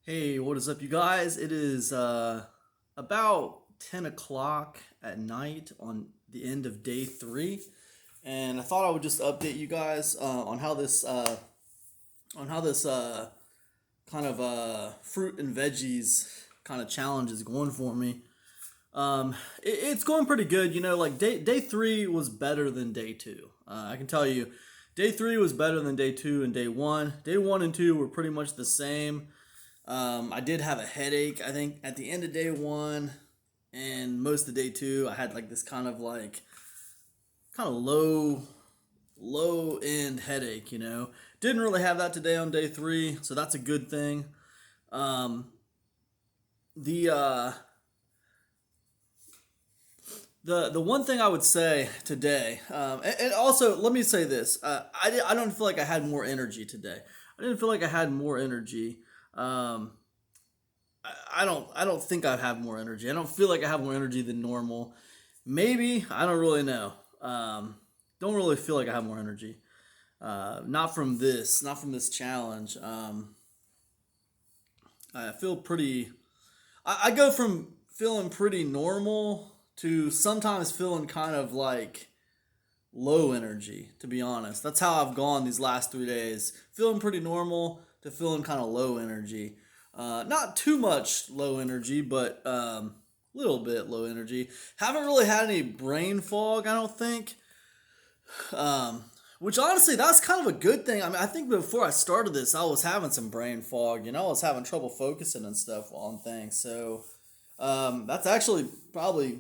Hey, what is up, you guys? It is about 10 o'clock at night on the end of day three, and I thought I would just update you guys on how this kind of fruit and veggies kind of challenge is going for me. It's going pretty good. Like day three was better than day two. I can tell you, day three was better than day two and day one. Day one and two were pretty much the same. I did have a headache, I think, at the end of day one and most of day two. I had like this kind of low end headache, Didn't really have that today on day three, so that's a good thing. Um, the uh, the one thing I would say today, and also let me say this: I don't feel like I had more energy today. I didn't feel like I had more energy. Um, I don't think I have more energy. I don't feel like I have more energy than normal. Maybe I don't really know. Don't really feel like I have more energy. Not from this challenge. I feel pretty. I go from feeling pretty normal to sometimes feeling kind of like low energy. To be honest, that's how I've gone these last 3 days. Feeling pretty normal to feeling kind of low energy. Not too much low energy, but little bit low energy. Haven't really had any brain fog, I don't think. Um, which honestly, that's kind of a good thing. I mean, I think before I started this, I was having some brain fog. I was having trouble focusing and stuff on things. So that's actually probably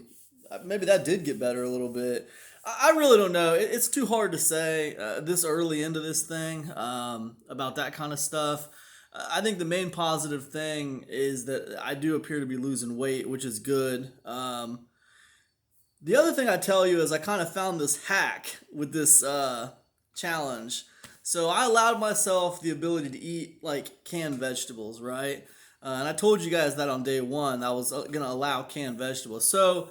maybe that did get better a little bit. I really don't know. It's too hard to say this early into this thing about that kind of stuff. I think the main positive thing is that I do appear to be losing weight, which is good. The other thing I tell you is I kind of found this hack with this challenge. So I allowed myself the ability to eat like canned vegetables, right? And I told you guys that on day one, I was going to allow canned vegetables. So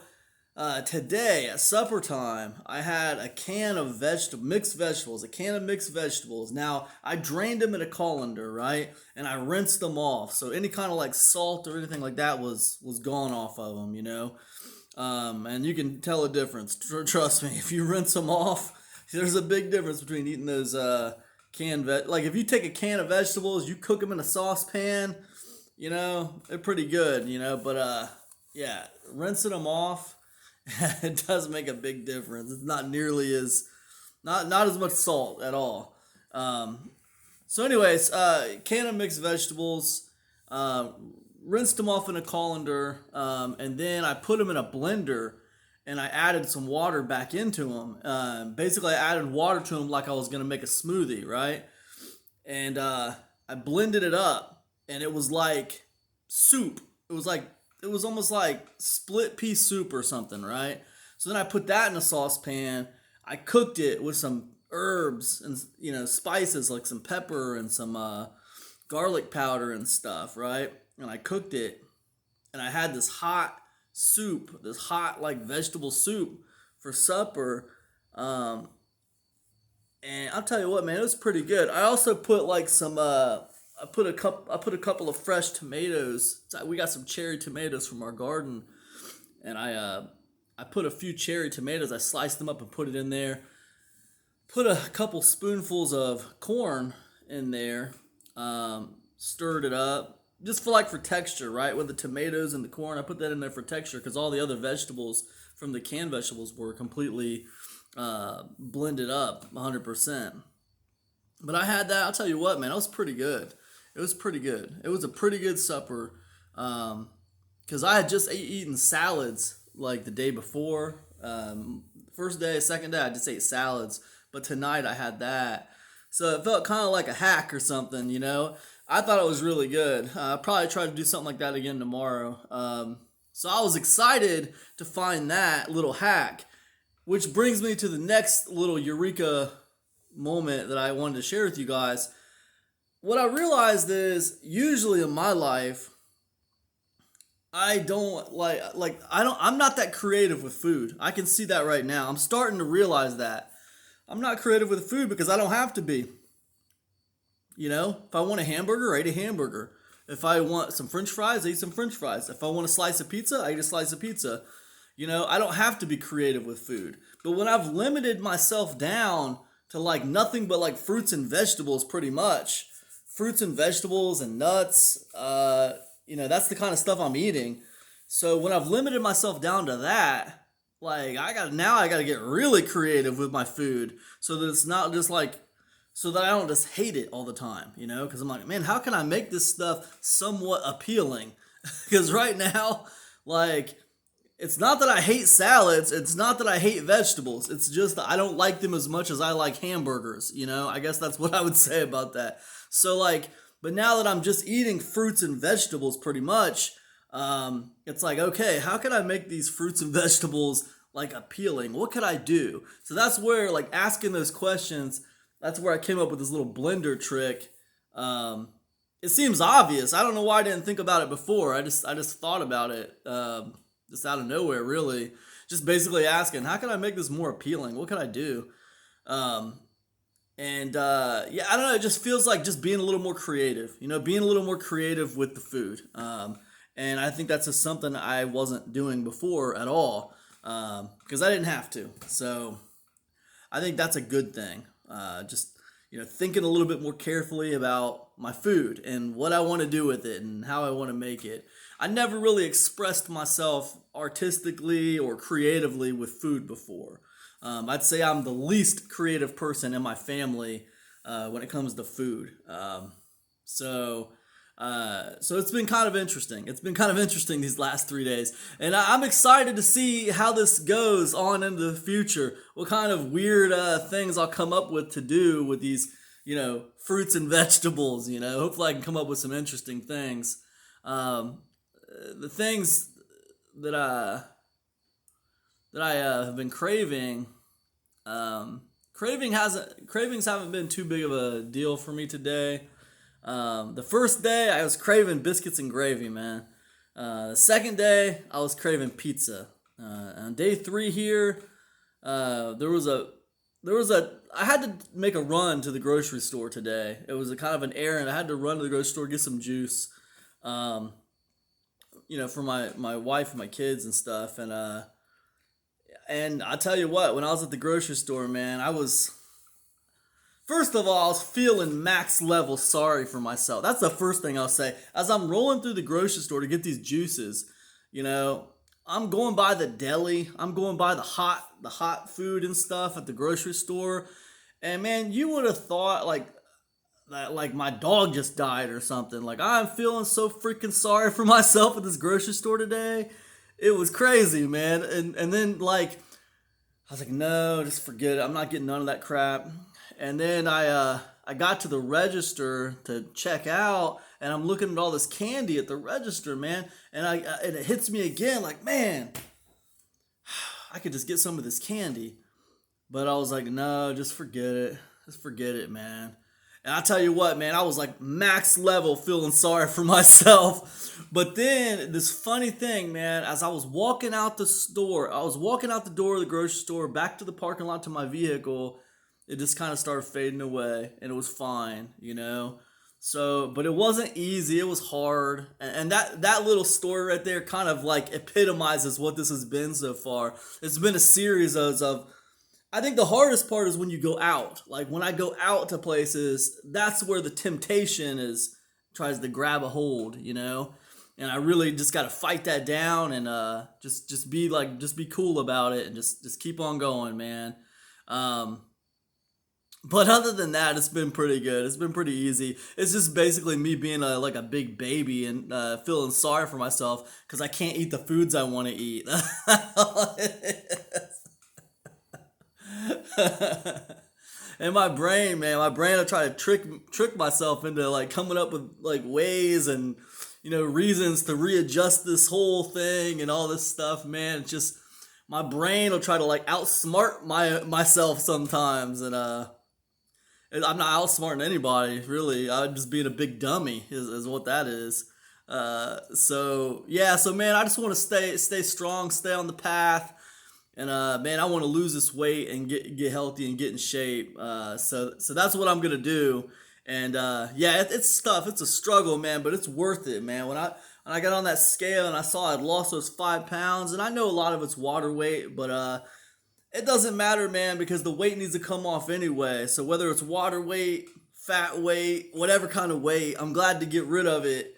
today at supper time, I had a can of mixed vegetables, a can of mixed vegetables. Now I drained them in a colander, right, and I rinsed them off. So any kind of like salt or anything like that was gone off of them. And you can tell a difference. Trust me, if you rinse them off, there's a big difference between eating those Like if you take a can of vegetables, you cook them in a saucepan, they're pretty good. But yeah, rinsing them off it does make a big difference. It's not nearly as not as much salt at all. So, anyways, can of mixed vegetables, uh, rinsed them off in a colander, and then I put them in a blender, and I added some water back into them. Basically, I added water to them like I was gonna make a smoothie, right? And I blended it up, and it was like soup. It was almost like split pea soup or something, right? So then I put that in a saucepan. I cooked it with some herbs and spices like some pepper and some garlic powder and stuff, right? And I cooked it, and I had this hot soup, this hot like vegetable soup for supper. Um, and I'll tell you what, man, it was pretty good. I also put like some I put a couple of fresh tomatoes. We got some cherry tomatoes from our garden, and I put a few cherry tomatoes. I sliced them up and put it in there. Put a couple spoonfuls of corn in there. Stirred it up just for texture, right? With the tomatoes and the corn, I put that in there for texture because all the other vegetables from the canned vegetables were completely blended up 100%. But I had that. I'll tell you what, man, it was pretty good. It was pretty good. It was a pretty good supper. Because I had just eaten salads like the day before. First day, second day, I just ate salads. But tonight I had that. So it felt kind of like a hack or something. I thought it was really good. I'll probably try to do something like that again tomorrow. So I was excited to find that little hack, which brings me to the next little eureka moment that I wanted to share with you guys. What I realized is usually in my life, I don't I'm not that creative with food. I can see that right now. I'm starting to realize that. I'm not creative with food because I don't have to be. If I want a hamburger, I eat a hamburger. If I want some French fries, I eat some French fries. If I want a slice of pizza, I eat a slice of pizza. I don't have to be creative with food. But when I've limited myself down to like nothing but like fruits and vegetables, pretty much, fruits and vegetables and nuts, that's the kind of stuff I'm eating. So when I've limited myself down to that, like I got to get really creative with my food so that it's not just like so that I don't just hate it all the time, because I'm like, man, how can I make this stuff somewhat appealing? Because right now, like, it's not that I hate salads, it's not that I hate vegetables, it's just that I don't like them as much as I like hamburgers, I guess that's what I would say about that. So, like, but now that I'm just eating fruits and vegetables pretty much, it's like, okay, how can I make these fruits and vegetables like appealing? What could I do? So that's where, like, asking those questions, that's where I came up with this little blender trick. It seems obvious. I don't know why I didn't think about it before. I just thought about it, just out of nowhere, really. Just basically asking, how can I make this more appealing? What can I do? Yeah, I don't know. It just feels like just being a little more creative. Being a little more creative with the food. And I think that's just something I wasn't doing before at all, because I didn't have to. So I think that's a good thing. Just thinking a little bit more carefully about my food and what I want to do with it and how I want to make it. I never really expressed myself artistically or creatively with food before. I'd say I'm the least creative person in my family when it comes to food. So it's been kind of interesting. It's been kind of interesting these last 3 days. And I'm excited to see how this goes on into the future. What kind of weird things I'll come up with to do with these, fruits and vegetables. Hopefully I can come up with some interesting things. The things that I have been craving. Cravings haven't been too big of a deal for me today. The first day I was craving biscuits and gravy, man. The second day I was craving pizza. On day 3 here, I had to make a run to the grocery store today. It was a kind of an errand. I had to run to the grocery store, get some juice, for my wife and my kids and stuff. And I tell you what, when I was at the grocery store, man, first of all, I was feeling max level sorry for myself. That's the first thing I'll say. As I'm rolling through the grocery store to get these juices, I'm going by the deli. I'm going by the hot food and stuff at the grocery store. And man, you would have thought like that, like my dog just died or something. Like I'm feeling so freaking sorry for myself at this grocery store today. It was crazy, man. And then like I was like, no, just forget it. I'm not getting none of that crap. And then I got to the register to check out, and I'm looking at all this candy at the register, man. And it hits me again, like, man, I could just get some of this candy. But I was like, no, just forget it. Just forget it, man. And I tell you what, man, I was like max level feeling sorry for myself. But then this funny thing, man, as I was walking out the store, I was walking out the door of the grocery store, back to the parking lot to my vehicle, it just kind of started fading away, and it was fine, So, but it wasn't easy. It was hard. And that little story right there kind of like epitomizes what this has been so far. It's been a series of I think the hardest part is when you go out. Like when I go out to places, that's where the temptation tries to grab a hold, And I really just got to fight that down and just be cool about it and just keep on going, man. But other than that, it's been pretty good. It's been pretty easy. It's just basically me being like a big baby and feeling sorry for myself because I can't eat the foods I want to eat. And my brain will try to trick myself into like coming up with like ways and reasons to readjust this whole thing and all this stuff, man. It's just my brain will try to like outsmart myself sometimes, and I'm not outsmarting anybody really. I'm just being a big dummy is what that is. So man, I just want to stay strong, stay on the path. And man, I want to lose this weight and get healthy and get in shape. So that's what I'm gonna do. And yeah, it's tough. It's a struggle, man, but it's worth it, man. When I got on that scale and I saw I'd lost those 5 pounds, and I know a lot of it's water weight, but it doesn't matter, man, because the weight needs to come off anyway. So whether it's water weight, fat weight, whatever kind of weight, I'm glad to get rid of it.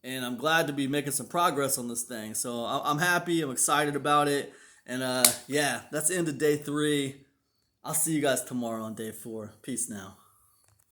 And I'm glad to be making some progress on this thing. So I'm happy. I'm excited about it. And yeah, that's the end of day 3. I'll see you guys tomorrow on day 4. Peace now.